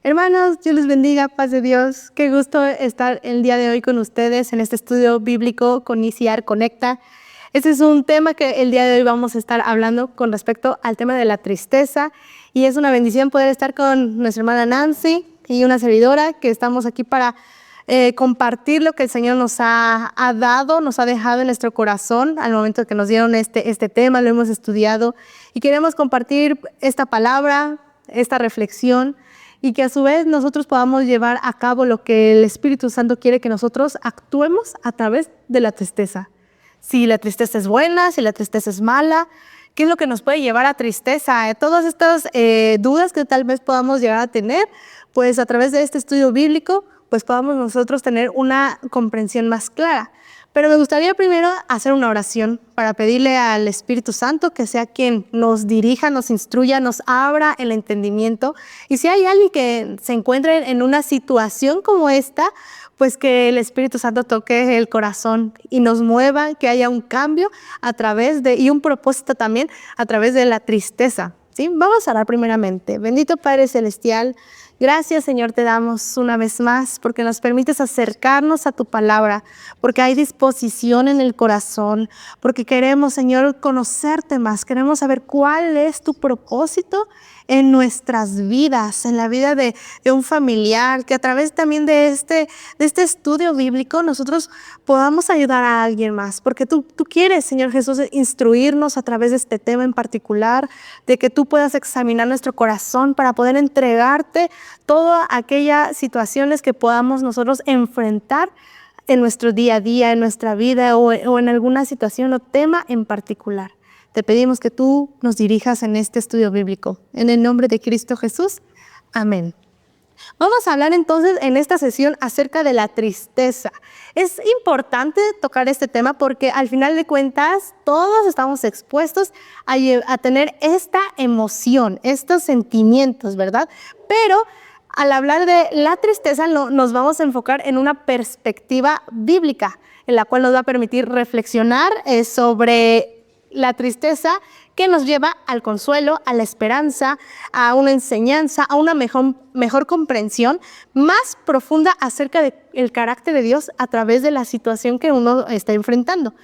Hermanos, Dios les bendiga, paz de Dios. Qué gusto estar el día de hoy con ustedes en este estudio bíblico con ICR Conecta. Este es un tema que el día de hoy vamos a estar hablando con respecto al tema de la tristeza, y es una bendición poder estar con nuestra hermana Nancy y una servidora que estamos aquí para compartir lo que el Señor nos ha dado, nos ha dejado en nuestro corazón al momento que nos dieron este tema. Lo hemos estudiado y queremos compartir esta palabra, esta reflexión, y que a su vez nosotros podamos llevar a cabo lo que el Espíritu Santo quiere que nosotros actuemos a través de la tristeza. Si la tristeza es buena, si la tristeza es mala, ¿qué es lo que nos puede llevar a tristeza? Todas estas dudas que tal vez podamos llegar a tener, pues a través de este estudio bíblico, pues podamos nosotros tener una comprensión más clara. Pero me gustaría primero hacer una oración para pedirle al Espíritu Santo que sea quien nos dirija, nos instruya, nos abra el entendimiento. Y si hay alguien que se encuentre en una situación como esta, pues que el Espíritu Santo toque el corazón y nos mueva, que haya un cambio a través y un propósito también a través de la tristeza, ¿sí? Vamos a orar primeramente. Bendito Padre Celestial, gracias, Señor, te damos una vez más porque nos permites acercarnos a tu palabra, porque hay disposición en el corazón, porque queremos, Señor, conocerte más, queremos saber cuál es tu propósito en nuestras vidas, en la vida de un familiar, que a través también de este estudio bíblico nosotros podamos ayudar a alguien más, porque tú quieres, Señor Jesús, instruirnos a través de este tema en particular, de que tú puedas examinar nuestro corazón para poder entregarte todas aquellas situaciones que podamos nosotros enfrentar en nuestro día a día, en nuestra vida o en alguna situación o tema en particular. Te pedimos que tú nos dirijas en este estudio bíblico. En el nombre de Cristo Jesús. Amén. Vamos a hablar entonces en esta sesión acerca de la tristeza. Es importante tocar este tema porque al final de cuentas todos estamos expuestos a tener esta emoción, estos sentimientos, ¿verdad? Pero al hablar de la tristeza nos vamos a enfocar en una perspectiva bíblica, en la cual nos va a permitir reflexionar sobre la tristeza que nos lleva al consuelo, a la esperanza, a una enseñanza, a una mejor comprensión más profunda acerca del carácter de Dios a través de la situación que uno está enfrentando.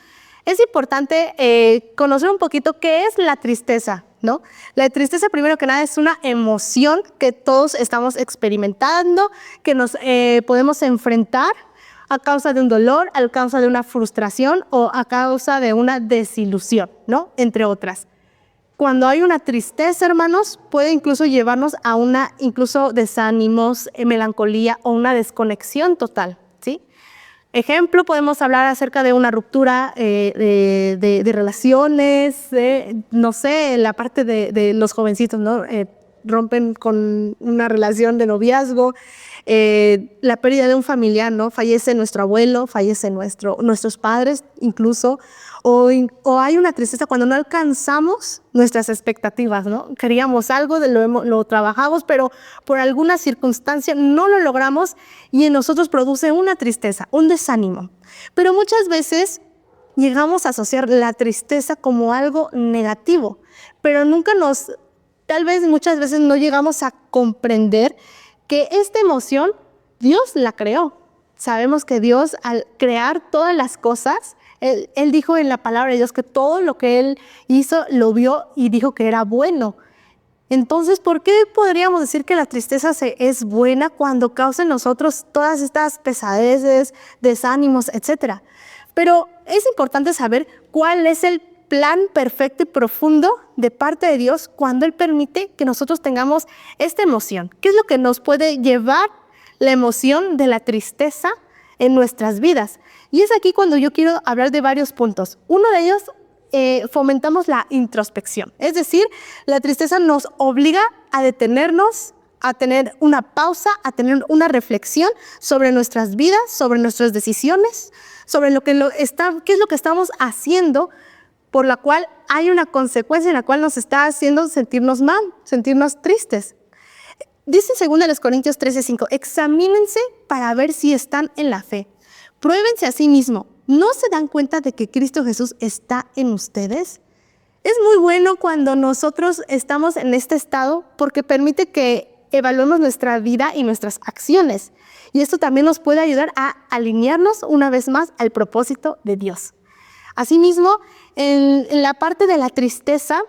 Es importante conocer un poquito qué es la tristeza, ¿no? La tristeza, primero que nada, es una emoción que todos estamos experimentando, que nos podemos enfrentar a causa de un dolor, a causa de una frustración o a causa de una desilusión, ¿no? Entre otras. Cuando hay una tristeza, hermanos, puede incluso llevarnos a incluso desánimos, melancolía o una desconexión total, ¿sí? Ejemplo, podemos hablar acerca de una ruptura de relaciones, no sé, la parte de los jovencitos, ¿no? Rompen con una relación de noviazgo, la pérdida de un familiar, ¿no? Fallece nuestro abuelo, fallecen nuestros padres incluso, o hay una tristeza cuando no alcanzamos nuestras expectativas, ¿no? Queríamos algo, lo trabajamos, pero por alguna circunstancia no lo logramos y en nosotros produce una tristeza, un desánimo. Pero muchas veces llegamos a asociar la tristeza como algo negativo, pero tal vez muchas veces no llegamos a comprender que esta emoción Dios la creó. Sabemos que Dios, al crear todas las cosas, Él dijo en la palabra de Dios que todo lo que Él hizo lo vio y dijo que era bueno. Entonces, ¿por qué podríamos decir que la tristeza es buena cuando causa en nosotros todas estas pesadeces, desánimos, etcétera? Pero es importante saber cuál es el plan perfecto y profundo de parte de Dios cuando Él permite que nosotros tengamos esta emoción. ¿Qué es lo que nos puede llevar la emoción de la tristeza en nuestras vidas? Y es aquí cuando yo quiero hablar de varios puntos. Uno de ellos, fomentamos la introspección. Es decir, la tristeza nos obliga a detenernos, a tener una pausa, a tener una reflexión sobre nuestras vidas, sobre nuestras decisiones, sobre qué es lo que estamos haciendo, por la cual hay una consecuencia en la cual nos está haciendo sentirnos mal, sentirnos tristes. Dice en 2 Corintios 13:5, examínense para ver si están en la fe. Pruébense a sí mismos. ¿No se dan cuenta de que Cristo Jesús está en ustedes? Es muy bueno cuando nosotros estamos en este estado porque permite que evaluemos nuestra vida y nuestras acciones. Y esto también nos puede ayudar a alinearnos una vez más al propósito de Dios. Asimismo, en la parte de la tristeza,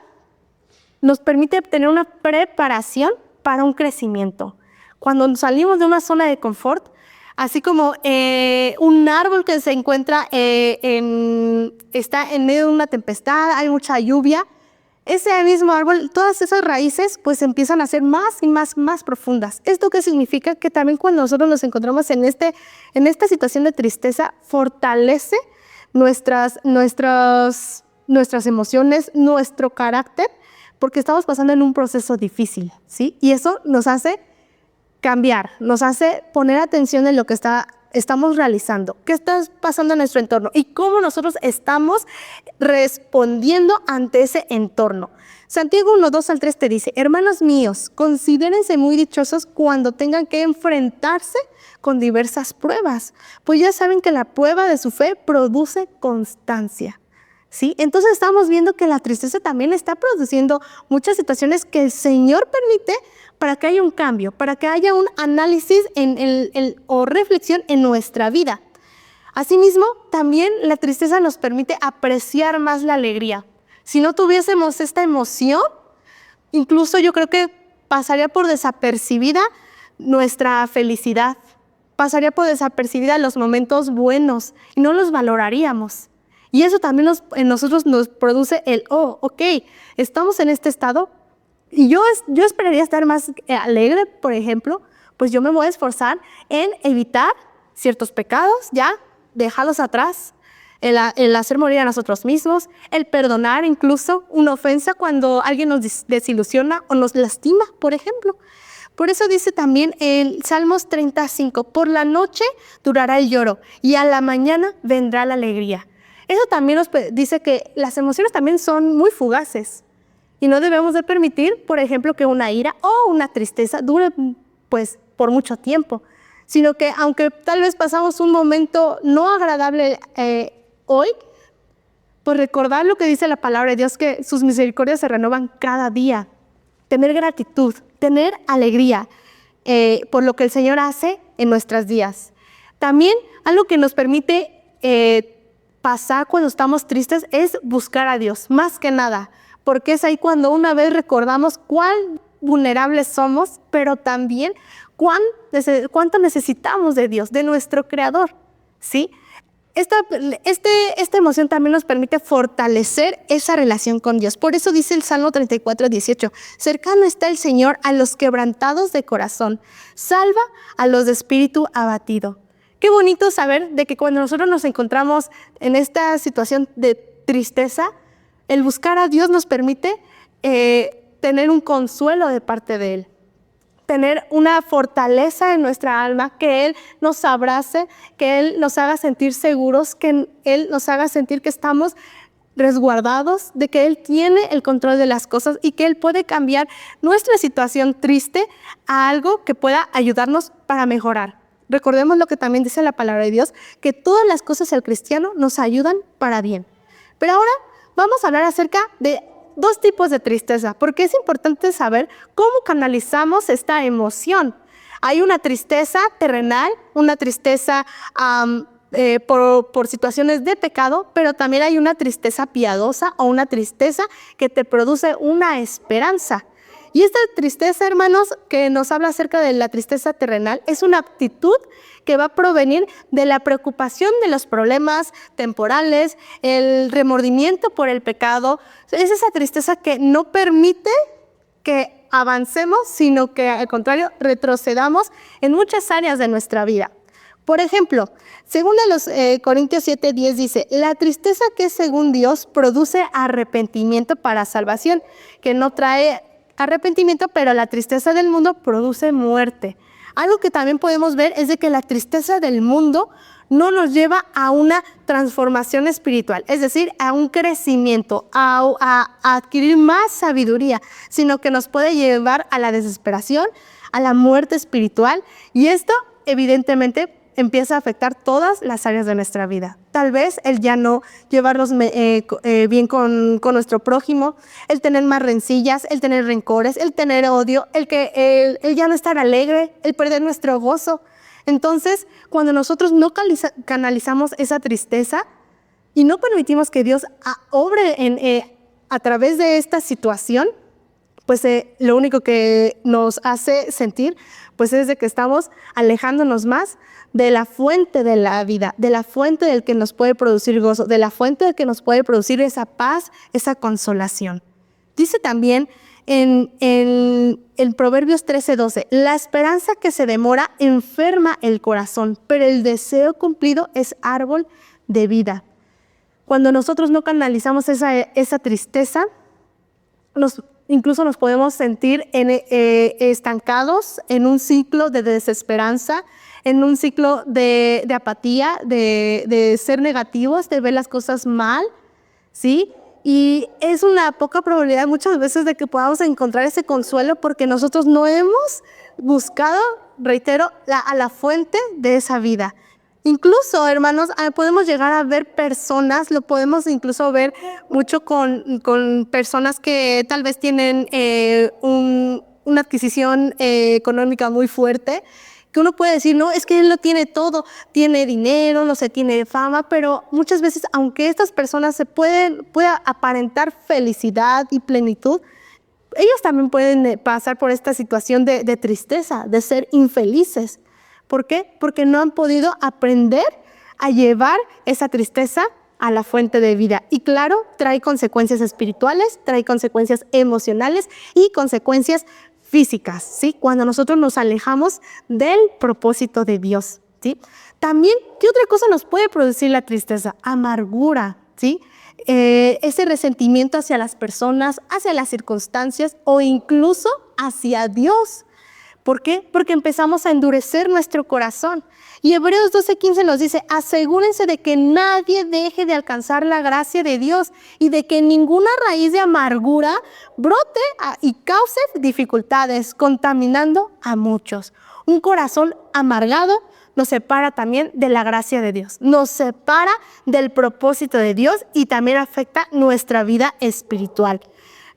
nos permite tener una preparación para un crecimiento. Cuando salimos de una zona de confort, así como un árbol que se encuentra, está en medio de una tempestad, hay mucha lluvia, ese mismo árbol, todas esas raíces pues empiezan a ser más y más profundas. ¿Esto qué significa? Que también cuando nosotros nos encontramos en esta situación de tristeza, fortalece nuestras emociones, nuestro carácter, porque estamos pasando en un proceso difícil, ¿sí? Y eso nos hace cambiar, nos hace poner atención en lo que estamos realizando, qué está pasando en nuestro entorno y cómo nosotros estamos respondiendo ante ese entorno. Santiago 1:2-3 te dice: hermanos míos, considérense muy dichosos cuando tengan que enfrentarse con diversas pruebas, pues ya saben que la prueba de su fe produce constancia. ¿Sí? Entonces estamos viendo que la tristeza también está produciendo muchas situaciones que el Señor permite para que haya un cambio, para que haya un análisis o reflexión en nuestra vida. Asimismo, también la tristeza nos permite apreciar más la alegría. Si no tuviésemos esta emoción, incluso yo creo que pasaría por desapercibida nuestra felicidad, pasaría por desapercibida los momentos buenos y no los valoraríamos. Y eso también en nosotros nos produce ok, estamos en este estado y yo esperaría estar más alegre, por ejemplo, pues yo me voy a esforzar en evitar ciertos pecados, ya, dejarlos atrás, el hacer morir a nosotros mismos, el perdonar incluso una ofensa cuando alguien nos desilusiona o nos lastima, por ejemplo. Por eso dice también el Salmos 35, por la noche durará el lloro y a la mañana vendrá la alegría. Eso también nos dice que las emociones también son muy fugaces y no debemos de permitir, por ejemplo, que una ira o una tristeza dure pues por mucho tiempo, sino que aunque tal vez pasamos un momento no agradable hoy, pues recordar lo que dice la palabra de Dios, que sus misericordias se renuevan cada día, tener gratitud, tener alegría por lo que el Señor hace en nuestros días. También algo que nos permite pasar cuando estamos tristes es buscar a Dios, más que nada, porque es ahí cuando una vez recordamos cuán vulnerables somos, pero también cuánto necesitamos de Dios, de nuestro Creador, ¿sí? Esta emoción también nos permite fortalecer esa relación con Dios. Por eso dice el Salmo 34:18, cercano está el Señor a los quebrantados de corazón, salva a los de espíritu abatido. Qué bonito saber de que cuando nosotros nos encontramos en esta situación de tristeza, el buscar a Dios nos permite tener un consuelo de parte de Él, tener una fortaleza en nuestra alma, que Él nos abrace, que Él nos haga sentir seguros, que Él nos haga sentir que estamos resguardados, de que Él tiene el control de las cosas y que Él puede cambiar nuestra situación triste a algo que pueda ayudarnos para mejorar. Recordemos lo que también dice la palabra de Dios, que todas las cosas al cristiano nos ayudan para bien. Pero ahora vamos a hablar acerca de dos tipos de tristeza, porque es importante saber cómo canalizamos esta emoción. Hay una tristeza terrenal, una tristeza por situaciones de pecado, pero también hay una tristeza piadosa o una tristeza que te produce una esperanza. Y esta tristeza, hermanos, que nos habla acerca de la tristeza terrenal, es una actitud que va a provenir de la preocupación de los problemas temporales, el remordimiento por el pecado. Es esa tristeza que no permite que avancemos, sino que al contrario, retrocedamos en muchas áreas de nuestra vida. Por ejemplo, según los Corintios 7:10 dice, la tristeza que según Dios produce arrepentimiento para salvación, que no trae arrepentimiento, pero la tristeza del mundo produce muerte. Algo que también podemos ver es de que la tristeza del mundo no nos lleva a una transformación espiritual, es decir, a un crecimiento, a adquirir más sabiduría, sino que nos puede llevar a la desesperación, a la muerte espiritual, y esto evidentemente empieza a afectar todas las áreas de nuestra vida. Tal vez el ya no llevarnos bien con nuestro prójimo, el tener más rencillas, el tener rencores, el tener odio, el ya no estar alegre, el perder nuestro gozo. Entonces, cuando nosotros no canalizamos esa tristeza y no permitimos que Dios obre a través de esta situación, pues lo único que nos hace sentir pues es de que estamos alejándonos más de la fuente de la vida, de la fuente del que nos puede producir gozo, de la fuente del que nos puede producir esa paz, esa consolación. Dice también en Proverbios 13:12, la esperanza que se demora enferma el corazón, pero el deseo cumplido es árbol de vida. Cuando nosotros no canalizamos esa tristeza, incluso nos podemos sentir estancados en un ciclo de desesperanza, en un ciclo de apatía, de ser negativos, de ver las cosas mal, ¿sí? Y es una poca probabilidad muchas veces de que podamos encontrar ese consuelo porque nosotros no hemos buscado, reitero, a la fuente de esa vida. Incluso, hermanos, podemos llegar a ver personas, lo podemos incluso ver mucho con personas que tal vez tienen una adquisición económica muy fuerte, que uno puede decir, no, es que él lo tiene todo, tiene dinero, no sé, tiene fama, pero muchas veces, aunque estas personas pueda aparentar felicidad y plenitud, ellos también pueden pasar por esta situación de tristeza, de ser infelices. ¿Por qué? Porque no han podido aprender a llevar esa tristeza a la fuente de vida. Y claro, trae consecuencias espirituales, trae consecuencias emocionales y consecuencias físicas, ¿sí? Cuando nosotros nos alejamos del propósito de Dios, ¿sí? También, ¿qué otra cosa nos puede producir la tristeza? Amargura, ¿sí? Ese resentimiento hacia las personas, hacia las circunstancias o incluso hacia Dios. ¿Por qué? Porque empezamos a endurecer nuestro corazón. Y Hebreos 12:15 nos dice, asegúrense de que nadie deje de alcanzar la gracia de Dios y de que ninguna raíz de amargura brote y cause dificultades, contaminando a muchos. Un corazón amargado nos separa también de la gracia de Dios, nos separa del propósito de Dios y también afecta nuestra vida espiritual.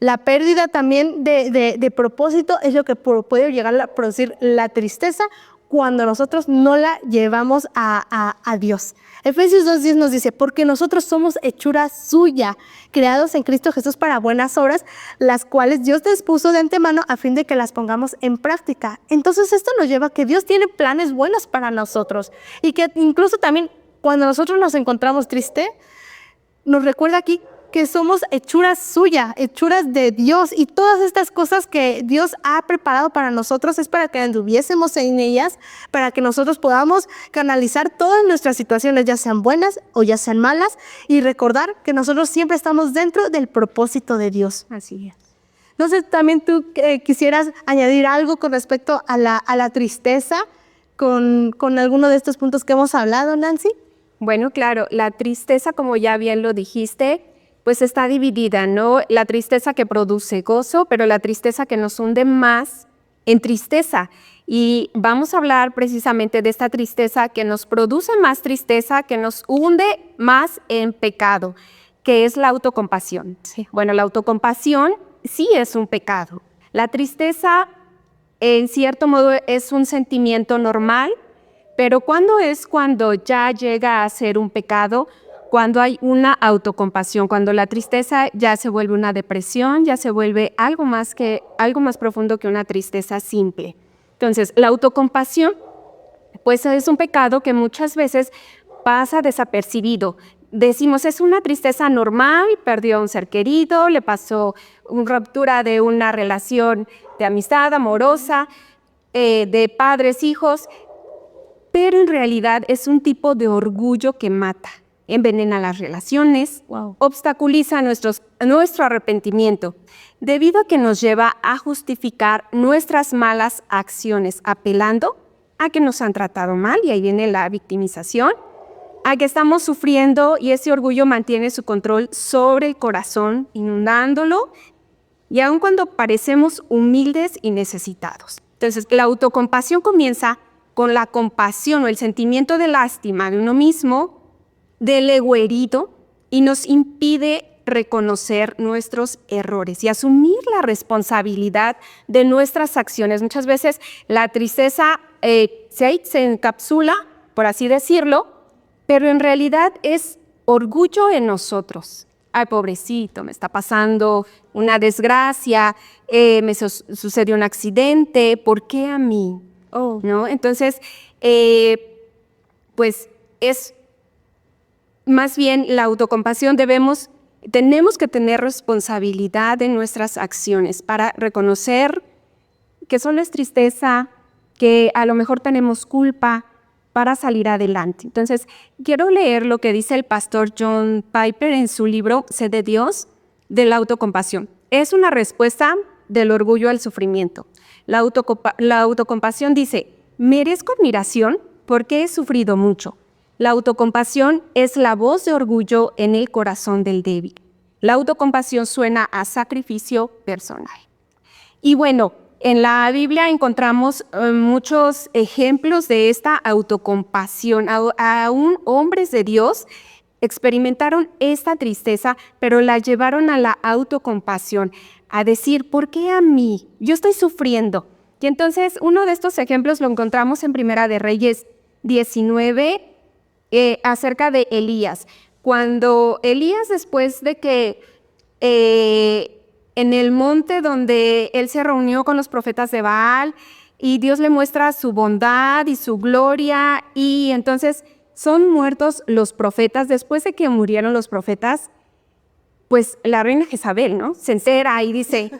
La pérdida también de propósito es lo que puede llegar a producir la tristeza cuando nosotros no la llevamos a Dios. Efesios 2:10 nos dice, porque nosotros somos hechura suya, creados en Cristo Jesús para buenas obras, las cuales Dios dispuso de antemano a fin de que las pongamos en práctica. Entonces esto nos lleva a que Dios tiene planes buenos para nosotros y que incluso también cuando nosotros nos encontramos tristes, nos recuerda aquí que somos hechuras suyas, hechuras de Dios, y todas estas cosas que Dios ha preparado para nosotros es para que anduviésemos en ellas, para que nosotros podamos canalizar todas nuestras situaciones, ya sean buenas o ya sean malas, y recordar que nosotros siempre estamos dentro del propósito de Dios. Así es. No sé, también tú quisieras añadir algo con respecto a la tristeza con alguno de estos puntos que hemos hablado, Nancy. Bueno, claro, la tristeza, como ya bien lo dijiste, pues está dividida, ¿no? La tristeza que produce gozo, pero la tristeza que nos hunde más en tristeza. Y vamos a hablar precisamente de esta tristeza que nos produce más tristeza, que nos hunde más en pecado, que es la autocompasión. Sí. Bueno, la autocompasión sí es un pecado. La tristeza, en cierto modo, es un sentimiento normal, pero cuando ya llega a ser un pecado, cuando hay una autocompasión, cuando la tristeza ya se vuelve una depresión, ya se vuelve algo más profundo que una tristeza simple. Entonces, la autocompasión, pues es un pecado que muchas veces pasa desapercibido. Decimos, es una tristeza normal, perdió a un ser querido, le pasó una ruptura de una relación de amistad amorosa, de padres, hijos, pero en realidad es un tipo de orgullo que mata. Envenena las relaciones, obstaculiza nuestro arrepentimiento, debido a que nos lleva a justificar nuestras malas acciones, apelando a que nos han tratado mal, y ahí viene la victimización, a que estamos sufriendo y ese orgullo mantiene su control sobre el corazón, inundándolo, y aun cuando parecemos humildes y necesitados. Entonces, la autocompasión comienza con la compasión o el sentimiento de lástima de uno mismo, del ego herido, y nos impide reconocer nuestros errores y asumir la responsabilidad de nuestras acciones. Muchas veces la tristeza se encapsula, por así decirlo, pero en realidad es orgullo en nosotros. Ay, pobrecito, me está pasando una desgracia, me sucedió un accidente, ¿por qué a mí? ¿No? Entonces, pues es más bien la autocompasión. Tenemos que tener responsabilidad en nuestras acciones para reconocer que solo es tristeza, que a lo mejor tenemos culpa, para salir adelante. Entonces, quiero leer lo que dice el pastor John Piper en su libro Sed de Dios, de la autocompasión. Es una respuesta del orgullo al sufrimiento. La autocompasión dice: merezco admiración porque he sufrido mucho. La autocompasión es la voz de orgullo en el corazón del débil. La autocompasión suena a sacrificio personal. Y bueno, en la Biblia encontramos muchos ejemplos de esta autocompasión. Aún hombres de Dios experimentaron esta tristeza, pero la llevaron a la autocompasión, a decir, ¿por qué a mí? Yo estoy sufriendo. Y entonces uno de estos ejemplos lo encontramos en Primera de Reyes 19, acerca de Elías. Cuando Elías, después de que en el monte donde él se reunió con los profetas de Baal y Dios le muestra su bondad y su gloria, y entonces son muertos los profetas. Después de que murieron los profetas, pues la reina Jezabel, ¿no?, se entera y dice,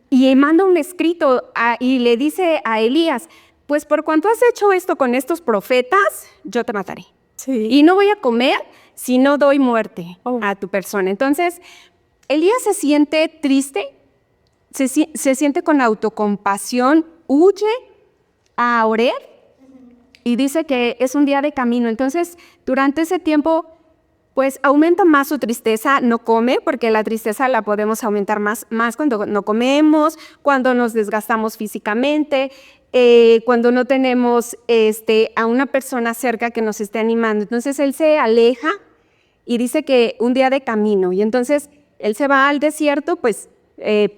y manda un escrito y le dice a Elías, pues por cuanto has hecho esto con estos profetas, yo te mataré. Sí. Y no voy a comer si no doy muerte a tu persona. Entonces, Elías se siente triste, se siente con autocompasión, huye a Oreb y dice que es un día de camino. Entonces, durante ese tiempo, pues aumenta más su tristeza, no come, porque la tristeza la podemos aumentar más cuando no comemos, cuando nos desgastamos físicamente, cuando no tenemos a una persona cerca que nos esté animando. Entonces, él se aleja y dice que un día de camino, y entonces él se va al desierto. Pues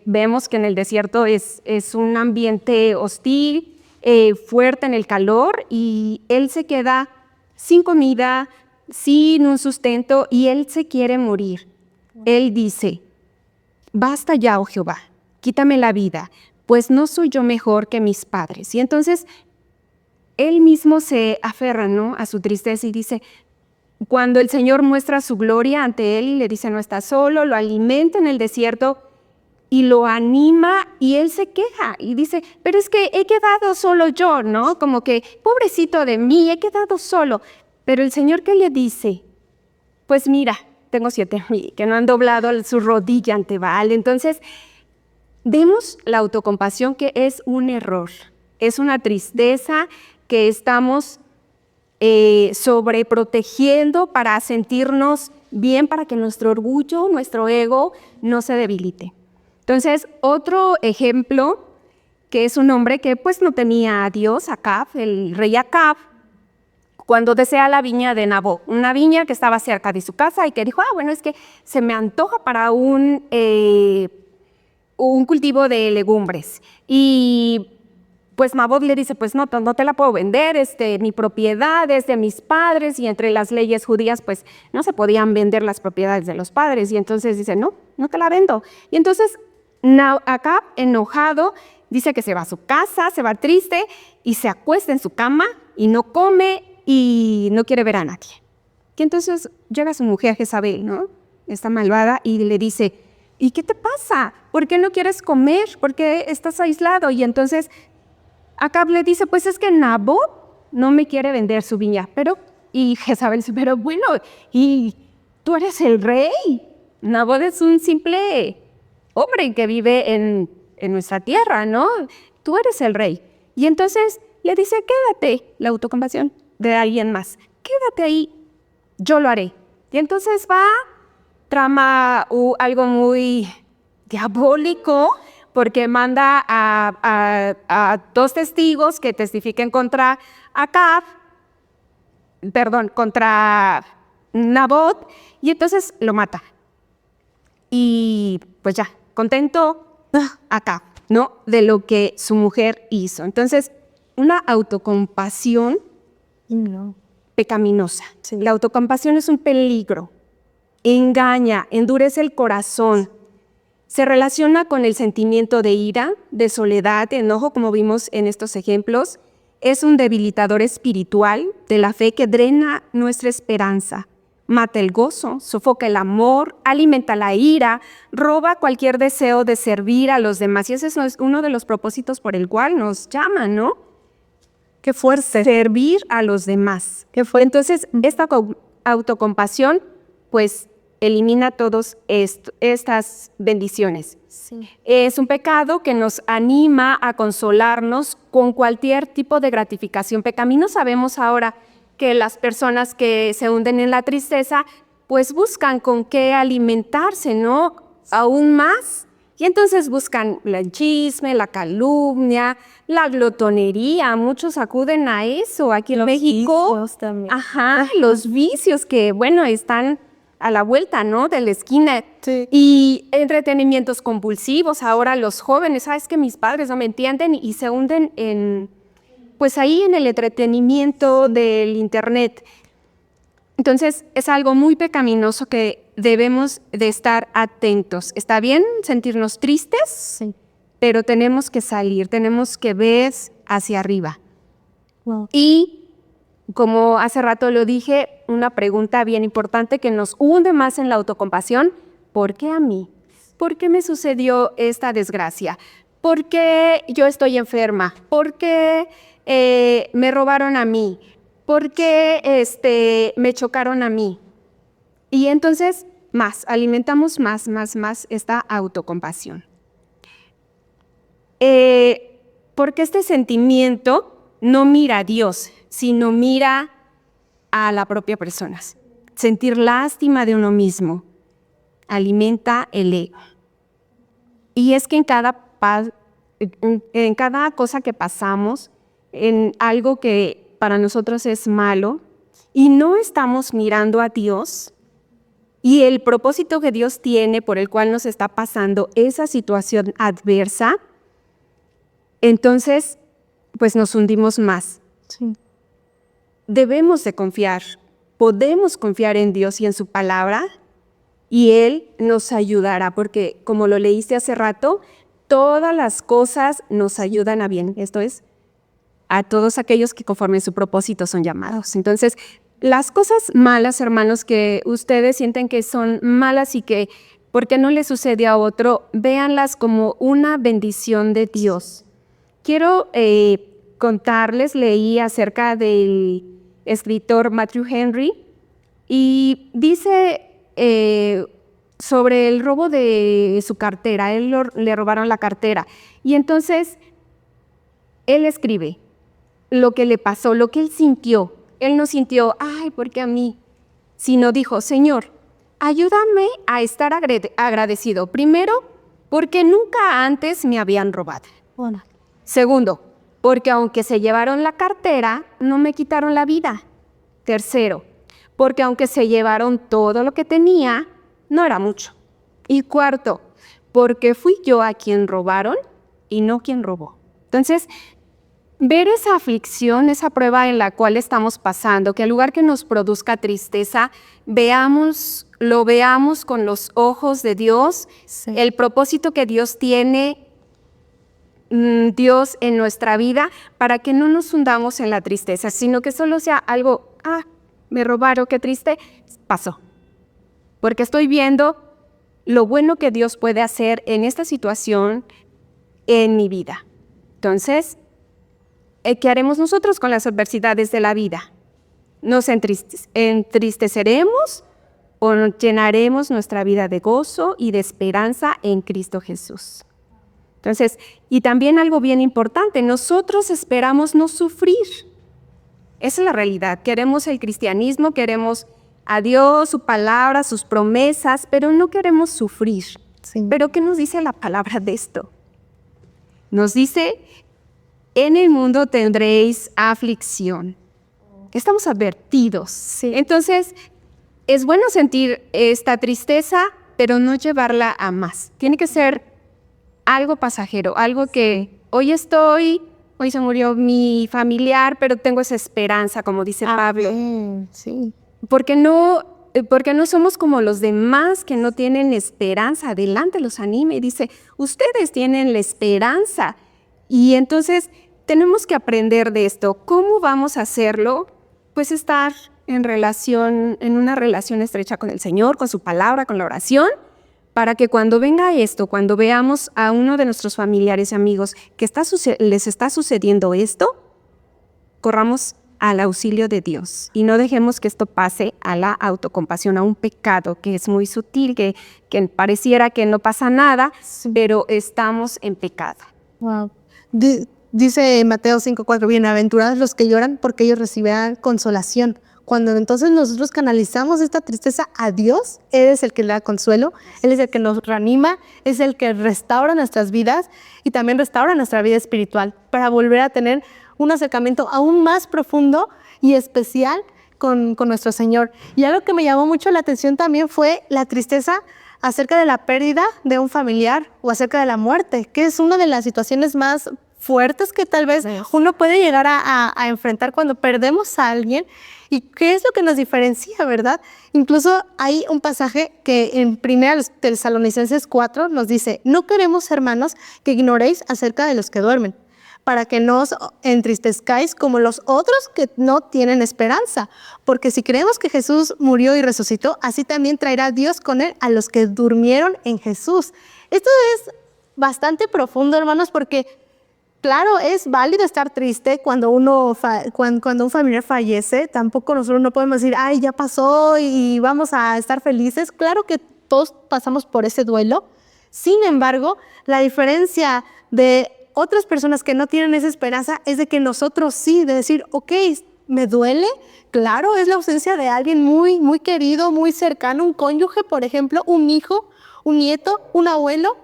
vemos que en el desierto es un ambiente hostil, fuerte en el calor, y él se queda sin comida, sin un sustento, y él se quiere morir. Él dice, basta ya, oh Jehová, quítame la vida, pues no soy yo mejor que mis padres. Y entonces él mismo se aferra, ¿no?, a su tristeza y dice, cuando el Señor muestra su gloria ante él y le dice no está solo, lo alimenta en el desierto y lo anima, y él se queja y dice, pero es que he quedado solo yo, ¿no? Como que, pobrecito de mí, he quedado solo. Pero el Señor, ¿qué le dice? Pues mira, tengo 7,000 que no han doblado su rodilla ante Baal. Entonces, vemos la autocompasión, que es un error, es una tristeza que estamos sobreprotegiendo para sentirnos bien, para que nuestro orgullo, nuestro ego no se debilite. Entonces, otro ejemplo, que es un hombre que pues no tenía a Dios, Acab, el rey Acab, cuando desea la viña de Nabot, una viña que estaba cerca de su casa y que dijo, bueno, es que se me antoja para un cultivo de legumbres. Y pues Nabot le dice, pues no te la puedo vender, mi propiedad es de mis padres, y entre las leyes judías pues no se podían vender las propiedades de los padres. Y entonces dice, no te la vendo. Y entonces Acab, enojado, dice que se va a su casa, se va triste y se acuesta en su cama y no come y no quiere ver a nadie. Y entonces llega su mujer Jezabel, ¿no?, esta malvada, y le dice, ¿y qué te pasa? ¿Por qué no quieres comer? ¿Por qué estás aislado? Y entonces Acab le dice, pues es que Nabot no me quiere vender su viña. Y Jezabel dice, pero bueno, y tú eres el rey. Nabot es un simple hombre que vive en nuestra tierra, ¿no? Tú eres el rey. Y entonces le dice, quédate, la autocompasión de alguien más, quédate ahí, yo lo haré. Y entonces trama algo muy diabólico, porque manda a 2 testigos que testifiquen contra contra Nabot, y entonces lo mata. Y pues ya, contento Acab, ¿no? De lo que su mujer hizo. Entonces, una autocompasión pecaminosa. Sí. La autocompasión es un peligro. Engaña, endurece el corazón. Se relaciona con el sentimiento de ira, de soledad, de enojo, como vimos en estos ejemplos. Es un debilitador espiritual de la fe que drena nuestra esperanza, mata el gozo, sofoca el amor, alimenta la ira, roba cualquier deseo de servir a los demás. Y ese es uno de los propósitos por el cual nos llaman, ¿no? ¡Qué fuerte! Servir a los demás. ¡Qué fuerte! Entonces, esta autocompasión, pues, elimina todas estas bendiciones. Sí. Es un pecado que nos anima a consolarnos con cualquier tipo de gratificación pecaminosa. Sabemos ahora que las personas que se hunden en la tristeza, pues buscan con qué alimentarse, ¿no? Aún más. Y entonces buscan el chisme, la calumnia, la glotonería. Muchos acuden a eso. Aquí en México, vicios también. Los vicios que, bueno, están a la vuelta, ¿no? De la esquina. Sí. Y entretenimientos compulsivos. Ahora los jóvenes, ¿sabes que mis padres no me entienden? Y se hunden pues ahí en el entretenimiento del internet. Entonces, es algo muy pecaminoso que debemos de estar atentos. Está bien sentirnos tristes, sí, pero tenemos que salir, tenemos que ver hacia arriba. Wow. Y, como hace rato lo dije, una pregunta bien importante que nos hunde más en la autocompasión: ¿por qué a mí? ¿Por qué me sucedió esta desgracia? ¿Por qué yo estoy enferma? ¿Por qué me robaron a mí? ¿Por qué me chocaron a mí? Y entonces alimentamos más esta autocompasión. Porque este sentimiento no mira a Dios, sino mira a la propia persona. Sentir lástima de uno mismo alimenta el ego. Y es que en cada cosa que pasamos, en algo que para nosotros es malo, y no estamos mirando a Dios y el propósito que Dios tiene por el cual nos está pasando esa situación adversa, entonces pues nos hundimos más. Sí. Debemos de confiar, podemos confiar en Dios y en su palabra, y Él nos ayudará, porque como lo leíste hace rato, todas las cosas nos ayudan a bien. Esto es, a todos aquellos que conforme a su propósito son llamados. Entonces, las cosas malas, hermanos, que ustedes sienten que son malas y que ¿por qué no le sucede a otro? Véanlas como una bendición de Dios. Quiero contarles, leí acerca del escritor Matthew Henry y dice sobre el robo de su cartera. Le robaron la cartera y entonces él escribe lo que le pasó, lo que él sintió. Él no sintió, ay, ¿por qué a mí? Sino dijo, Señor, ayúdame a estar agradecido. Primero, porque nunca antes me habían robado. Bueno. Segundo, porque aunque se llevaron la cartera, no me quitaron la vida. Tercero, porque aunque se llevaron todo lo que tenía, no era mucho. Y cuarto, porque fui yo a quien robaron y no quien robó. Entonces, ver esa aflicción, esa prueba en la cual estamos pasando, que en lugar que nos produzca tristeza, lo veamos con los ojos de Dios, sí, el propósito que Dios tiene, Dios en nuestra vida, para que no nos hundamos en la tristeza, sino que solo sea algo, me robaron, qué triste, pasó. Porque estoy viendo lo bueno que Dios puede hacer en esta situación, en mi vida. Entonces, ¿qué haremos nosotros con las adversidades de la vida? ¿Nos entristeceremos o llenaremos nuestra vida de gozo y de esperanza en Cristo Jesús? Entonces, y también algo bien importante, nosotros esperamos no sufrir. Esa es la realidad. Queremos el cristianismo, queremos a Dios, su palabra, sus promesas, pero no queremos sufrir. Sí. ¿Pero qué nos dice la palabra de esto? Nos dice, en el mundo tendréis aflicción. Estamos advertidos. Sí. Entonces, es bueno sentir esta tristeza, pero no llevarla a más. Tiene que ser algo pasajero, algo que hoy se murió mi familiar, pero tengo esa esperanza, como dice Pablo. Sí. Porque no somos como los demás que no tienen esperanza. Adelante, los anime y dice, ustedes tienen la esperanza. Y entonces tenemos que aprender de esto. ¿Cómo vamos a hacerlo? Pues estar en una relación estrecha con el Señor, con su palabra, con la oración, para que cuando venga esto, cuando veamos a uno de nuestros familiares y amigos que les está sucediendo esto, corramos al auxilio de Dios y no dejemos que esto pase a la autocompasión, a un pecado que es muy sutil, que pareciera que no pasa nada, pero estamos en pecado. Wow. Dice Mateo 5:4, bienaventurados los que lloran porque ellos recibirán consolación. Cuando entonces nosotros canalizamos esta tristeza a Dios, Él es el que le da consuelo, Él es el que nos reanima, es el que restaura nuestras vidas y también restaura nuestra vida espiritual para volver a tener un acercamiento aún más profundo y especial con nuestro Señor. Y algo que me llamó mucho la atención también fue la tristeza acerca de la pérdida de un familiar o acerca de la muerte, que es una de las situaciones más fuertes que tal vez uno puede llegar a enfrentar cuando perdemos a alguien. ¿Y qué es lo que nos diferencia, verdad? Incluso hay un pasaje que en 1 Tesalonicenses 4 nos dice, no queremos, hermanos, que ignoréis acerca de los que duermen, para que no os entristezcáis como los otros que no tienen esperanza. Porque si creemos que Jesús murió y resucitó, así también traerá Dios con él a los que durmieron en Jesús. Esto es bastante profundo, hermanos, porque claro, es válido estar triste cuando un familiar fallece. Tampoco nosotros no podemos decir, ay, ya pasó y vamos a estar felices. Claro que todos pasamos por ese duelo. Sin embargo, la diferencia de otras personas que no tienen esa esperanza es de que nosotros sí, de decir, ok, me duele. Claro, es la ausencia de alguien muy, muy querido, muy cercano, un cónyuge, por ejemplo, un hijo, un nieto, un abuelo,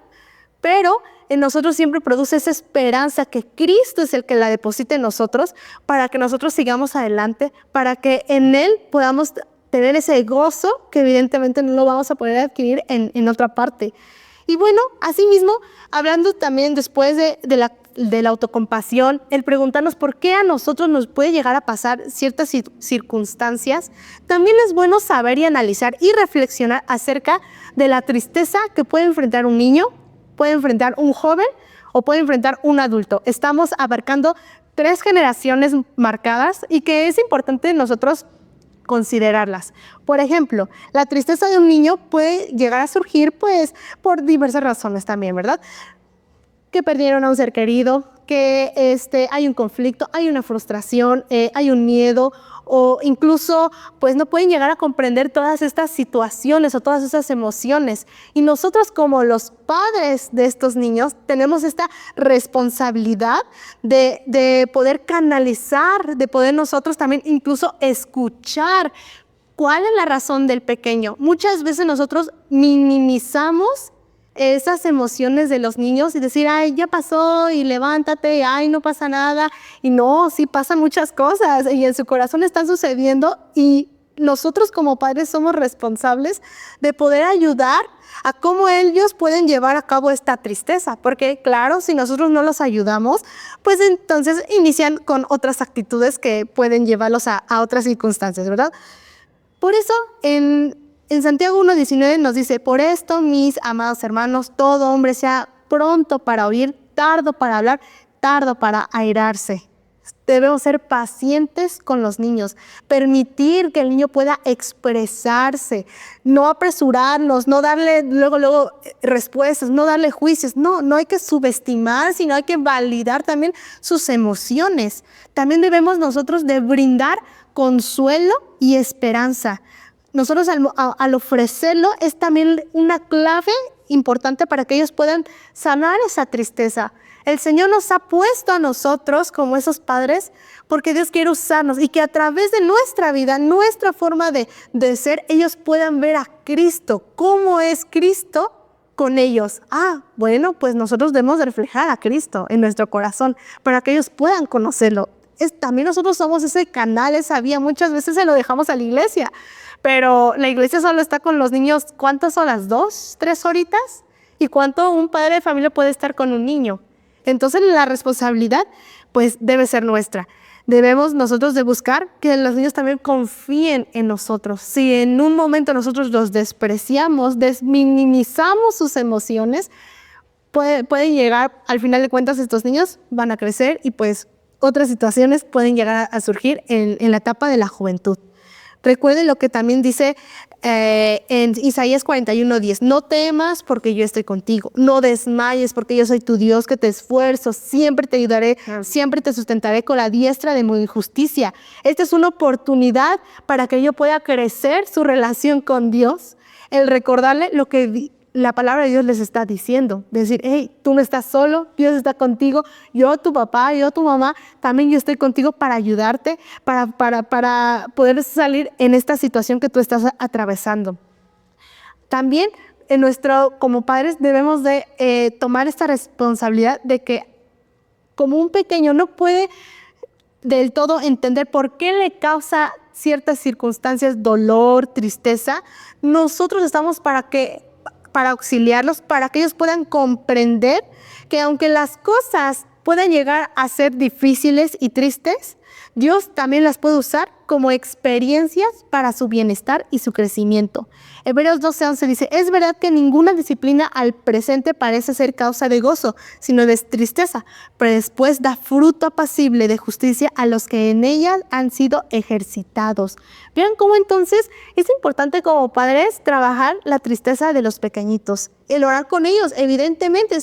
pero en nosotros siempre produce esa esperanza que Cristo es el que la deposita en nosotros para que nosotros sigamos adelante, para que en Él podamos tener ese gozo que evidentemente no lo vamos a poder adquirir en otra parte. Y bueno, asimismo, hablando también después de la autocompasión, el preguntarnos por qué a nosotros nos puede llegar a pasar ciertas circunstancias, también es bueno saber y analizar y reflexionar acerca de la tristeza que puede enfrentar un niño, puede enfrentar un joven o puede enfrentar un adulto. Estamos abarcando 3 generaciones marcadas y que es importante nosotros considerarlas. Por ejemplo, la tristeza de un niño puede llegar a surgir pues por diversas razones también, ¿verdad? Que perdieron a un ser querido, que hay un conflicto, hay una frustración, hay un miedo, o incluso pues no pueden llegar a comprender todas estas situaciones o todas esas emociones. Y nosotros como los padres de estos niños tenemos esta responsabilidad de poder canalizar, de poder nosotros también incluso escuchar cuál es la razón del pequeño. Muchas veces nosotros minimizamos esas emociones de los niños y decir, ay, ya pasó y levántate, ay, no pasa nada. Y no, sí pasan muchas cosas y en su corazón están sucediendo y nosotros como padres somos responsables de poder ayudar a cómo ellos pueden llevar a cabo esta tristeza. Porque claro, si nosotros no los ayudamos, pues entonces inician con otras actitudes que pueden llevarlos a otras circunstancias, ¿verdad? Por eso, en Santiago 1:19 nos dice, por esto, mis amados hermanos, todo hombre sea pronto para oír, tardo para hablar, tardo para airarse. Debemos ser pacientes con los niños, permitir que el niño pueda expresarse, no apresurarnos, no darle luego respuestas, no darle juicios. No hay que subestimar, sino hay que validar también sus emociones. También debemos nosotros de brindar consuelo y esperanza. Nosotros al ofrecerlo es también una clave importante para que ellos puedan sanar esa tristeza. El Señor nos ha puesto a nosotros como esos padres porque Dios quiere usarnos y que a través de nuestra vida, nuestra forma de ser, ellos puedan ver a Cristo. ¿Cómo es Cristo? con ellos? Bueno, pues nosotros debemos de reflejar a Cristo en nuestro corazón para que ellos puedan conocerlo. También nosotros somos ese canal, esa vía. Muchas veces se lo dejamos a la iglesia, pero la iglesia solo está con los niños, ¿cuántas horas? ¿2, 3 horitas? ¿Y cuánto un padre de familia puede estar con un niño? Entonces la responsabilidad pues debe ser nuestra. Debemos nosotros de buscar que los niños también confíen en nosotros. Si en un momento nosotros los despreciamos, minimizamos sus emociones, pueden llegar, al final de cuentas, estos niños van a crecer y pues otras situaciones pueden llegar a surgir en la etapa de la juventud. Recuerden lo que también dice en Isaías 41:10. No temas porque yo estoy contigo. No desmayes porque yo soy tu Dios que te esfuerzo. Siempre te ayudaré, siempre te sustentaré con la diestra de mi justicia. Esta es una oportunidad para que yo pueda crecer su relación con Dios. El recordarle lo que la palabra de Dios les está diciendo. Decir, hey, tú no estás solo, Dios está contigo. Yo, tu papá, yo, tu mamá, también yo estoy contigo para ayudarte, para poder salir en esta situación que tú estás atravesando. También como padres debemos de tomar esta responsabilidad de que como un pequeño no puede del todo entender por qué le causa ciertas circunstancias, dolor, tristeza, nosotros estamos para auxiliarlos, para que ellos puedan comprender que aunque las cosas puedan llegar a ser difíciles y tristes, Dios también las puede usar como experiencias para su bienestar y su crecimiento. Hebreos 12:11 dice, es verdad que ninguna disciplina al presente parece ser causa de gozo, sino de tristeza, pero después da fruto apacible de justicia a los que en ella han sido ejercitados. Vean cómo entonces es importante como padres trabajar la tristeza de los pequeñitos. El orar con ellos, evidentemente,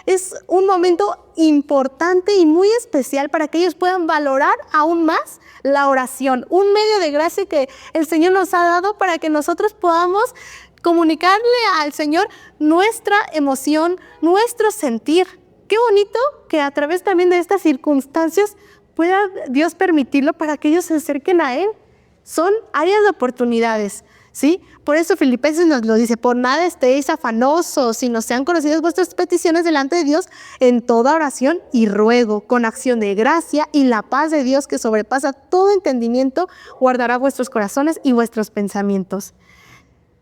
es un momento importante y muy especial para que ellos puedan valorar aún más la oración, un medio de gracia que el Señor nos ha dado para que nosotros podamos comunicarle al Señor nuestra emoción, nuestro sentir. Qué bonito que a través también de estas circunstancias pueda Dios permitirlo para que ellos se acerquen a Él. Son áreas de oportunidades, ¿sí? Por eso Filipenses nos lo dice, por nada estéis afanosos, sino sean conocidas vuestras peticiones delante de Dios en toda oración y ruego, con acción de gracia, y la paz de Dios que sobrepasa todo entendimiento, guardará vuestros corazones y vuestros pensamientos.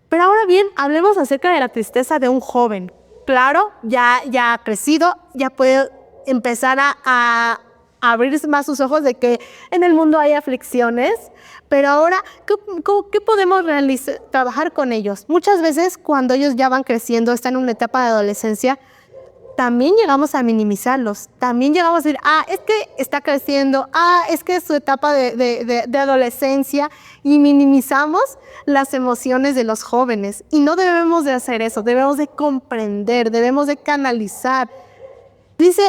Pero ahora bien, hablemos acerca de la tristeza de un joven. Claro, ya ha crecido, ya puede empezar a abrir más sus ojos de que en el mundo hay aflicciones, pero ahora, ¿qué podemos trabajar con ellos? Muchas veces cuando ellos ya van creciendo, están en una etapa de adolescencia, también llegamos a minimizarlos, también llegamos a decir, es que está creciendo, es que es su etapa de adolescencia, y minimizamos las emociones de los jóvenes, y no debemos de hacer eso, debemos de comprender, debemos de canalizar. Dice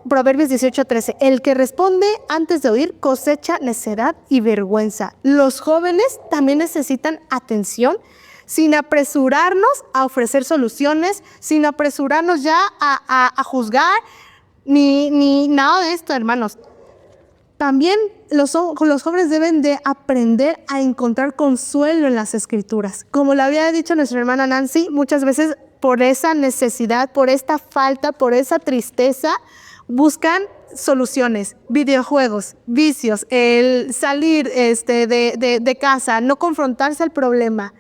Proverbios 18:13, el que responde antes de oír cosecha necedad y vergüenza. Los jóvenes también necesitan atención, sin apresurarnos a ofrecer soluciones, sin apresurarnos ya a juzgar, ni nada de esto, hermanos. También los jóvenes deben de aprender a encontrar consuelo en las Escrituras. Como le había dicho nuestra hermana Nancy, muchas veces por esa necesidad, por esta falta, por esa tristeza, buscan soluciones, videojuegos, vicios, el salir de casa, no confrontarse al problema.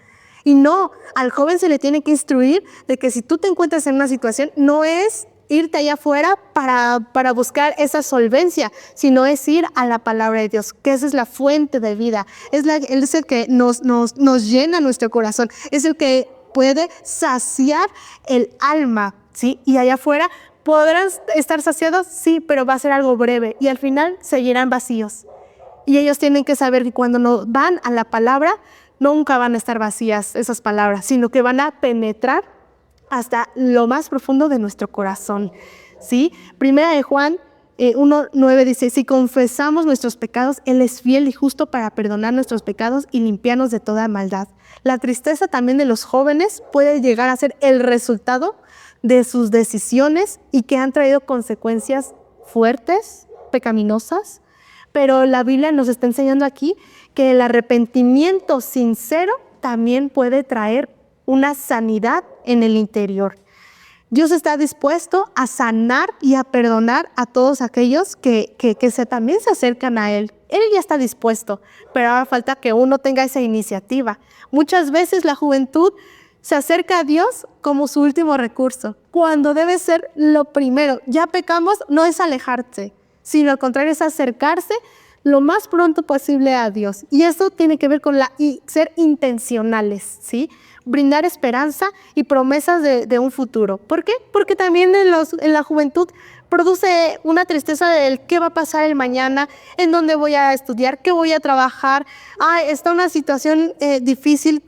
Y no, al joven se le tiene que instruir de que si tú te encuentras en una situación, no es irte allá afuera para buscar esa solvencia, sino es ir a la palabra de Dios, que esa es la fuente de vida. Él es el que nos llena nuestro corazón, es el que puede saciar el alma, ¿sí? Y allá afuera podrán estar saciados, sí, pero va a ser algo breve y al final seguirán vacíos. Y ellos tienen que saber que cuando no van a la palabra, nunca van a estar vacías esas palabras, sino que van a penetrar hasta lo más profundo de nuestro corazón, ¿sí? Primera de Juan 1:9 dice, si confesamos nuestros pecados, Él es fiel y justo para perdonar nuestros pecados y limpiarnos de toda maldad. La tristeza también de los jóvenes puede llegar a ser el resultado de sus decisiones y que han traído consecuencias fuertes, pecaminosas, pero la Biblia nos está enseñando aquí que el arrepentimiento sincero también puede traer una sanidad en el interior. Dios está dispuesto a sanar y a perdonar a todos aquellos que también se acercan a Él. Él ya está dispuesto, pero ahora falta que uno tenga esa iniciativa. Muchas veces la juventud se acerca a Dios como su último recurso, cuando debe ser lo primero. Ya pecamos, no es alejarse, sino al contrario es acercarse lo más pronto posible a Dios. Y eso tiene que ver con ser intencionales, ¿sí? Brindar esperanza y promesas de un futuro. ¿Por qué? Porque también en la juventud produce una tristeza del qué va a pasar el mañana, en dónde voy a estudiar, qué voy a trabajar. Está una situación difícil,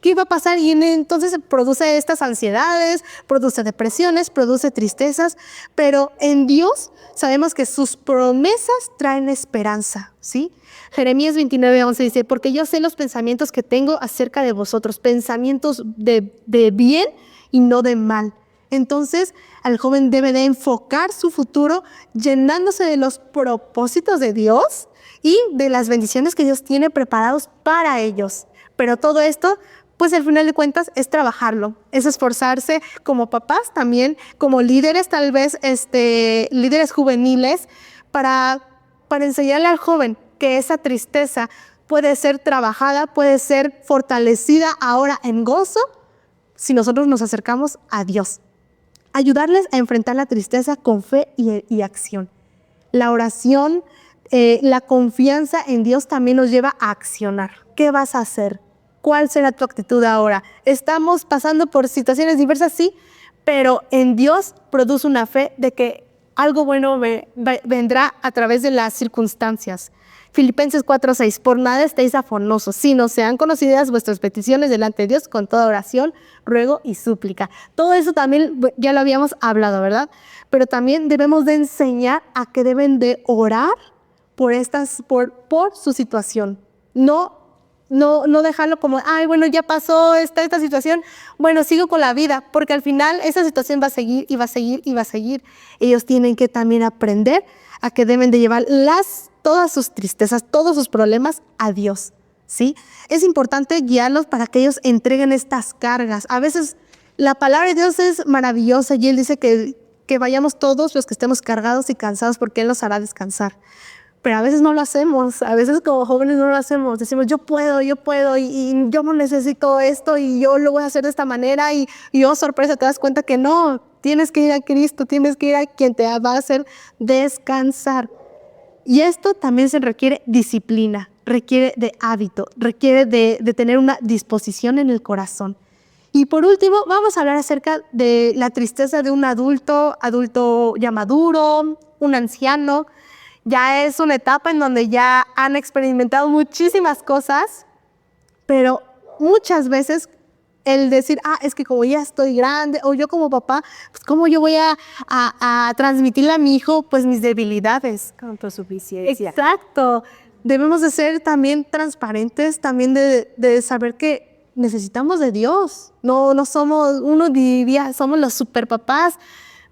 ¿qué va a pasar? Y entonces produce estas ansiedades, produce depresiones, produce tristezas, pero en Dios sabemos que sus promesas traen esperanza, ¿sí? Jeremías 29:11 dice, porque yo sé los pensamientos que tengo acerca de vosotros, pensamientos de bien y no de mal. Entonces, el joven debe de enfocar su futuro llenándose de los propósitos de Dios y de las bendiciones que Dios tiene preparados para ellos. Pero todo esto, pues al final de cuentas, es trabajarlo, es esforzarse como papás también, como líderes tal vez, líderes juveniles, para enseñarle al joven que esa tristeza puede ser trabajada, puede ser fortalecida ahora en gozo si nosotros nos acercamos a Dios. Ayudarles a enfrentar la tristeza con fe y acción. La oración, la confianza en Dios también nos lleva a accionar. ¿Qué vas a hacer? ¿Cuál será tu actitud ahora? Estamos pasando por situaciones diversas, sí, pero en Dios produce una fe de que algo bueno vendrá a través de las circunstancias. Filipenses 4:6, por nada estéis afanosos, sino sean conocidas vuestras peticiones delante de Dios con toda oración, ruego y súplica. Todo eso también ya lo habíamos hablado, ¿verdad? Pero también debemos de enseñar a que deben de orar por su situación. No dejarlo como, bueno, ya pasó esta situación, bueno, sigo con la vida, porque al final esa situación va a seguir y va a seguir y va a seguir. Ellos tienen que también aprender a que deben de llevar todas sus tristezas, todos sus problemas a Dios, ¿sí? Es importante guiarlos para que ellos entreguen estas cargas. A veces la palabra de Dios es maravillosa y Él dice que vayamos todos los que estemos cargados y cansados porque Él nos hará descansar. Pero a veces no lo hacemos, a veces como jóvenes no lo hacemos. Decimos, yo puedo y yo no necesito esto y yo lo voy a hacer de esta manera y sorpresa, te das cuenta que no, tienes que ir a Cristo, tienes que ir a quien te va a hacer descansar. Y esto también se requiere disciplina, requiere de hábito, requiere de tener una disposición en el corazón. Y por último, vamos a hablar acerca de la tristeza de un adulto ya maduro, un anciano. Ya es una etapa en donde ya han experimentado muchísimas cosas, pero muchas veces el decir, es que como ya estoy grande, o yo como papá, pues cómo yo voy a transmitirle a mi hijo pues mis debilidades. Con tu suficiencia. Exacto. Debemos de ser también transparentes, también de saber que necesitamos de Dios. No somos, uno diría, somos los superpapás,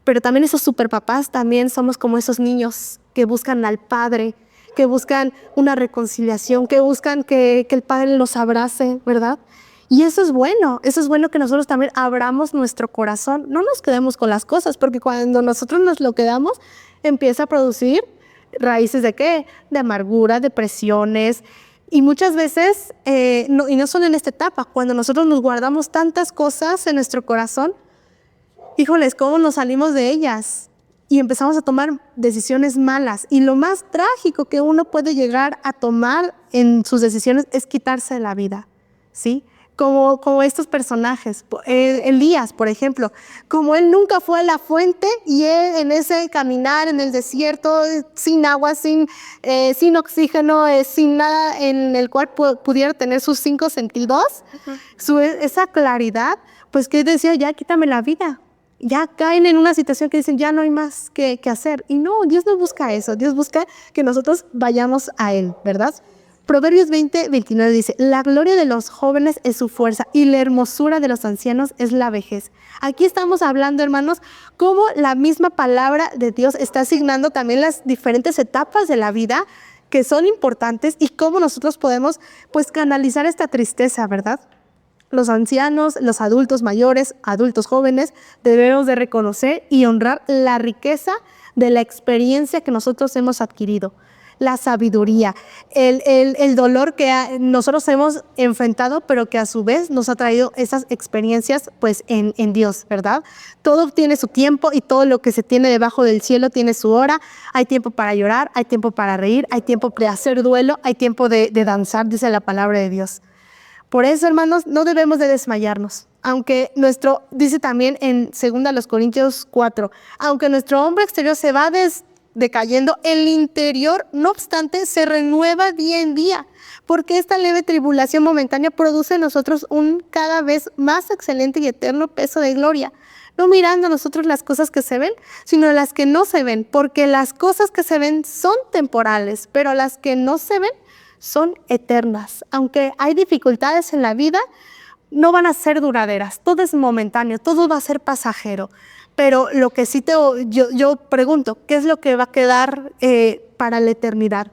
pero también esos superpapás también somos como esos niños que buscan al Padre, que buscan una reconciliación, que buscan que el Padre los abrace, ¿verdad? Y eso es bueno que nosotros también abramos nuestro corazón, no nos quedemos con las cosas, porque cuando nosotros nos lo quedamos, empieza a producir raíces ¿de qué? De amargura, depresiones, y muchas veces, y no solo en esta etapa, cuando nosotros nos guardamos tantas cosas en nuestro corazón, híjoles, ¿cómo nos salimos de ellas? Y empezamos a tomar decisiones malas. Y lo más trágico que uno puede llegar a tomar en sus decisiones es quitarse la vida, ¿sí? Como estos personajes, Elías, por ejemplo, como él nunca fue a la fuente y él en ese caminar en el desierto, sin agua, sin oxígeno, sin nada en el cual pudiera tener sus 5 sentidos, esa claridad, pues que decía, ya quítame la vida. Ya caen en una situación que dicen, ya no hay más que hacer. Y no, Dios no busca eso. Dios busca que nosotros vayamos a Él, ¿verdad? Proverbios 20:29 dice, la gloria de los jóvenes es su fuerza y la hermosura de los ancianos es la vejez. Aquí estamos hablando, hermanos, cómo la misma palabra de Dios está asignando también las diferentes etapas de la vida que son importantes y cómo nosotros podemos, pues, canalizar esta tristeza, ¿verdad? los ancianos, los adultos mayores, adultos jóvenes, debemos de reconocer y honrar la riqueza de la experiencia que nosotros hemos adquirido, la sabiduría, el dolor que nosotros hemos enfrentado, pero que a su vez nos ha traído esas experiencias pues en Dios, ¿verdad? Todo tiene su tiempo y todo lo que se tiene debajo del cielo tiene su hora. Hay tiempo para llorar, hay tiempo para reír, hay tiempo de hacer duelo, hay tiempo de danzar, dice la palabra de Dios. Por eso, hermanos, no debemos de desmayarnos. Aunque dice también en 2 Corintios 4, aunque nuestro hombre exterior se va decayendo, el interior, no obstante, se renueva día en día, porque esta leve tribulación momentánea produce en nosotros un cada vez más excelente y eterno peso de gloria, no mirando a nosotros las cosas que se ven, sino las que no se ven, porque las cosas que se ven son temporales, pero las que no se ven son eternas. Aunque hay dificultades en la vida, no van a ser duraderas, todo es momentáneo, todo va a ser pasajero. Pero lo que sí yo pregunto, ¿qué es lo que va a quedar para la eternidad?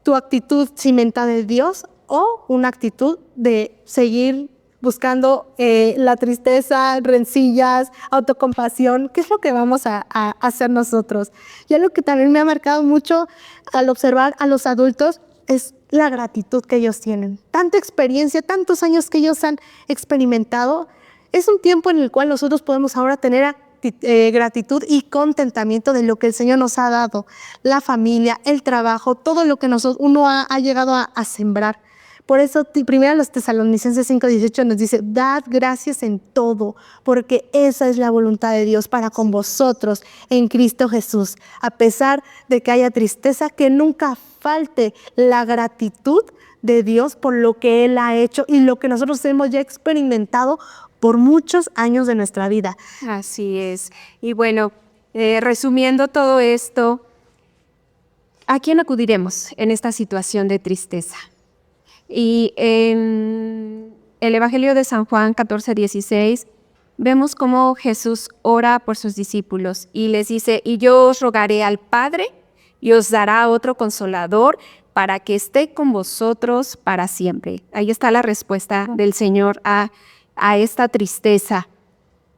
¿Tu actitud cimentada en Dios o una actitud de seguir buscando la tristeza, rencillas, autocompasión? ¿Qué es lo que vamos a hacer nosotros? Y algo que también me ha marcado mucho al observar a los adultos es la gratitud que ellos tienen. Tanta experiencia, tantos años que ellos han experimentado, es un tiempo en el cual nosotros podemos ahora tener gratitud y contentamiento de lo que el Señor nos ha dado, la familia, el trabajo, todo lo que uno ha llegado a sembrar. Por eso, primero los Tesalonicenses 5:18 nos dice, dad gracias en todo, porque esa es la voluntad de Dios para con vosotros en Cristo Jesús. A pesar de que haya tristeza, que nunca falte la gratitud de Dios por lo que Él ha hecho y lo que nosotros hemos ya experimentado por muchos años de nuestra vida. Así es. Y bueno, resumiendo todo esto, ¿a quién acudiremos en esta situación de tristeza? Y en el Evangelio de San Juan 14:16 vemos cómo Jesús ora por sus discípulos y les dice, y yo os rogaré al Padre y os dará otro consolador para que esté con vosotros para siempre. Ahí está la respuesta del Señor a esta tristeza.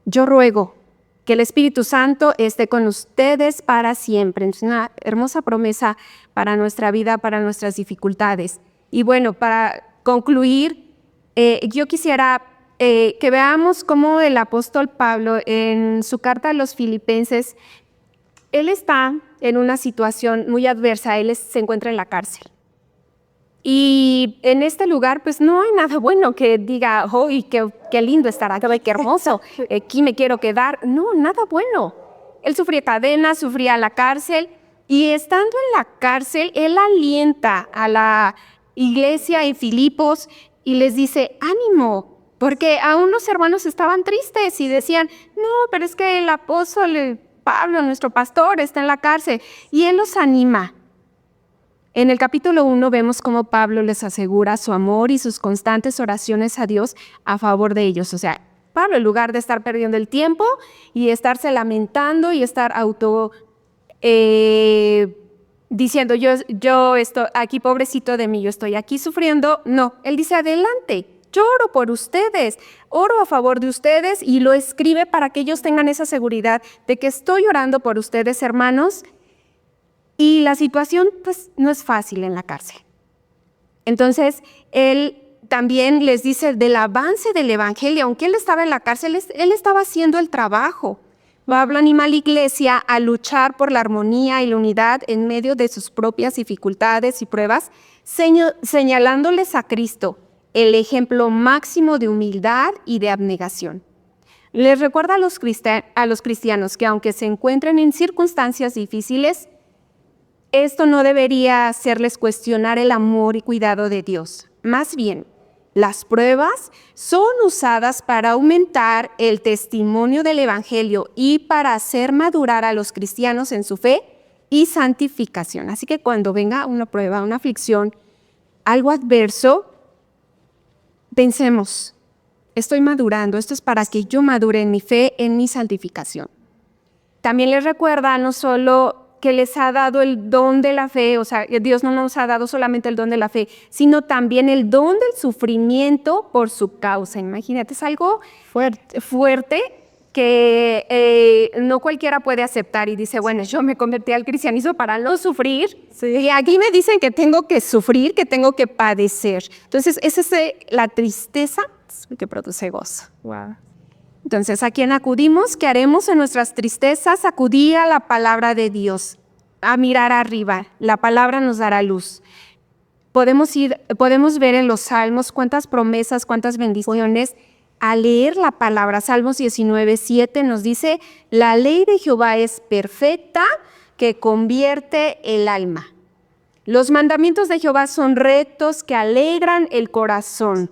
Yo ruego que el Espíritu Santo esté con ustedes para siempre. Es una hermosa promesa para nuestra vida, para nuestras dificultades. Y bueno, para concluir, yo quisiera que veamos cómo el apóstol Pablo en su carta a los Filipenses, él está en una situación muy adversa, él se encuentra en la cárcel. Y en este lugar, pues no hay nada bueno que diga, ¡ay, qué lindo estar acá, qué hermoso, aquí me quiero quedar! No, nada bueno. Él sufría cadenas, sufría la cárcel, y estando en la cárcel, él alienta a la iglesia en Filipos y les dice, ánimo, porque aún los hermanos estaban tristes y decían, no, pero es que el apóstol Pablo, nuestro pastor, está en la cárcel, y él los anima. En el capítulo 1 vemos cómo Pablo les asegura su amor y sus constantes oraciones a Dios a favor de ellos. O sea, Pablo, en lugar de estar perdiendo el tiempo y estarse lamentando y estar diciendo, yo estoy aquí, pobrecito de mí, yo estoy aquí sufriendo. No, él dice, adelante, yo oro por ustedes, oro a favor de ustedes, y lo escribe para que ellos tengan esa seguridad de que estoy orando por ustedes, hermanos. Y la situación, pues, no es fácil en la cárcel. Entonces, él también les dice del avance del evangelio. Aunque él estaba en la cárcel, él estaba haciendo el trabajo. Pablo anima a la iglesia a luchar por la armonía y la unidad en medio de sus propias dificultades y pruebas, señalándoles a Cristo, el ejemplo máximo de humildad y de abnegación. Les recuerda a los cristianos que aunque se encuentren en circunstancias difíciles, esto no debería hacerles cuestionar el amor y cuidado de Dios. Más bien, las pruebas son usadas para aumentar el testimonio del Evangelio y para hacer madurar a los cristianos en su fe y santificación. Así que cuando venga una prueba, una aflicción, algo adverso, pensemos, estoy madurando, esto es para que yo madure en mi fe, en mi santificación. También les recuerda no solo que les ha dado el don de la fe. O sea, Dios no nos ha dado solamente el don de la fe, sino también el don del sufrimiento por su causa. Imagínate, es algo fuerte que no cualquiera puede aceptar y dice, bueno, yo me convertí al cristianismo para no sufrir. Sí. Y aquí me dicen que tengo que sufrir, que tengo que padecer. Entonces, esa es la tristeza que produce gozo. Wow. Entonces, ¿a quién acudimos? ¿Qué haremos en nuestras tristezas? Acudir a la palabra de Dios, a mirar arriba. La palabra nos dará luz. Podemos ver en los salmos cuántas promesas, cuántas bendiciones. A leer la palabra, Salmos 19:7 nos dice, la ley de Jehová es perfecta, que convierte el alma. Los mandamientos de Jehová son rectos, que alegran el corazón.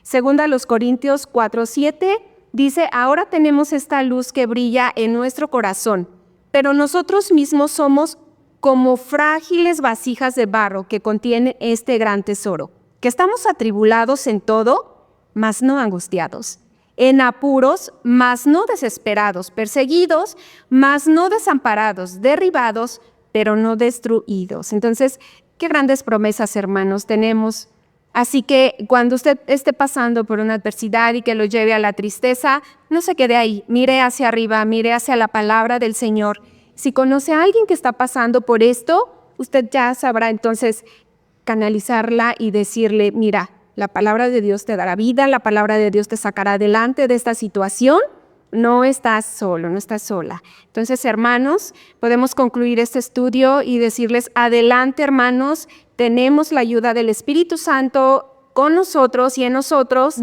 Segunda los Corintios 4:7 dice, ahora tenemos esta luz que brilla en nuestro corazón, pero nosotros mismos somos como frágiles vasijas de barro que contienen este gran tesoro, que estamos atribulados en todo, mas no angustiados, en apuros, mas no desesperados, perseguidos, mas no desamparados, derribados, pero no destruidos. Entonces, qué grandes promesas, hermanos, tenemos. Así que cuando usted esté pasando por una adversidad y que lo lleve a la tristeza, no se quede ahí, mire hacia arriba, mire hacia la palabra del Señor. Si conoce a alguien que está pasando por esto, usted ya sabrá entonces canalizarla y decirle, mira, la palabra de Dios te dará vida, la palabra de Dios te sacará adelante de esta situación. No estás solo, no estás sola. Entonces, hermanos, podemos concluir este estudio y decirles, adelante, hermanos, tenemos la ayuda del Espíritu Santo con nosotros y en nosotros.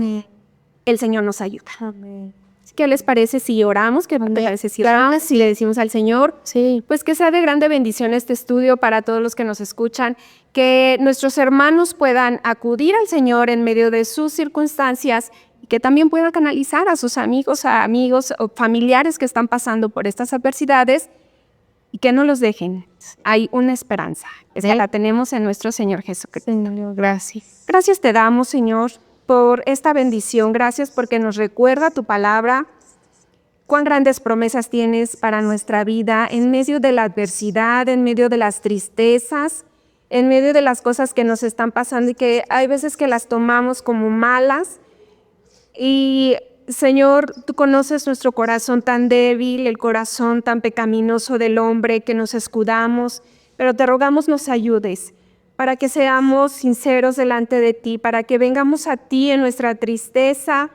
El Señor nos ayuda. Amén. ¿Qué les parece si oramos? ¿Qué les parece si oramos? Si le decimos al Señor, sí, pues que sea de grande bendición este estudio para todos los que nos escuchan, que nuestros hermanos puedan acudir al Señor en medio de sus circunstancias y que también puedan canalizar a sus amigos o familiares que están pasando por estas adversidades y que no los dejen. Hay una esperanza, esa la tenemos en nuestro Señor Jesucristo. Señor, gracias. Gracias te damos, Señor, por esta bendición. Gracias porque nos recuerda tu palabra, cuán grandes promesas tienes para nuestra vida en medio de la adversidad, en medio de las tristezas, en medio de las cosas que nos están pasando y que hay veces que las tomamos como malas. Y Señor, tú conoces nuestro corazón tan débil, el corazón tan pecaminoso del hombre que nos escudamos, pero te rogamos nos ayudes para que seamos sinceros delante de ti, para que vengamos a ti en nuestra tristeza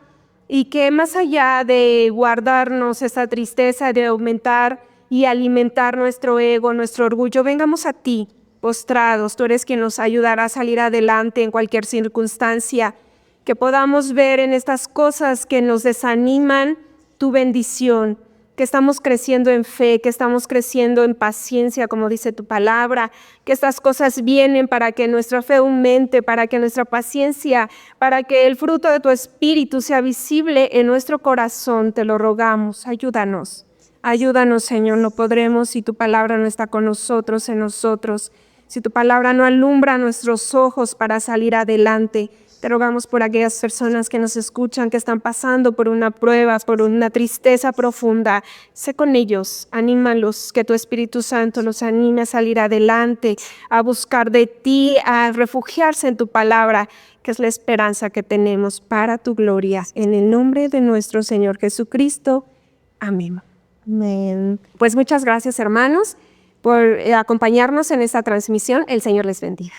y que más allá de guardarnos esa tristeza, de aumentar y alimentar nuestro ego, nuestro orgullo, vengamos a ti postrados. Tú eres quien nos ayudará a salir adelante en cualquier circunstancia, que podamos ver en estas cosas que nos desaniman tu bendición, que estamos creciendo en fe, que estamos creciendo en paciencia, como dice tu palabra, que estas cosas vienen para que nuestra fe aumente, para que nuestra paciencia, para que el fruto de tu Espíritu sea visible en nuestro corazón. Te lo rogamos, ayúdanos. Ayúdanos, Señor, no podremos si tu palabra no está con nosotros, en nosotros, si tu palabra no alumbra nuestros ojos para salir adelante. Te rogamos por aquellas personas que nos escuchan, que están pasando por una prueba, por una tristeza profunda. Sé con ellos, anímalos, que tu Espíritu Santo los anime a salir adelante, a buscar de ti, a refugiarse en tu palabra, que es la esperanza que tenemos para tu gloria. En el nombre de nuestro Señor Jesucristo. Amén. Amén. Pues muchas gracias, hermanos, por acompañarnos en esta transmisión. El Señor les bendiga.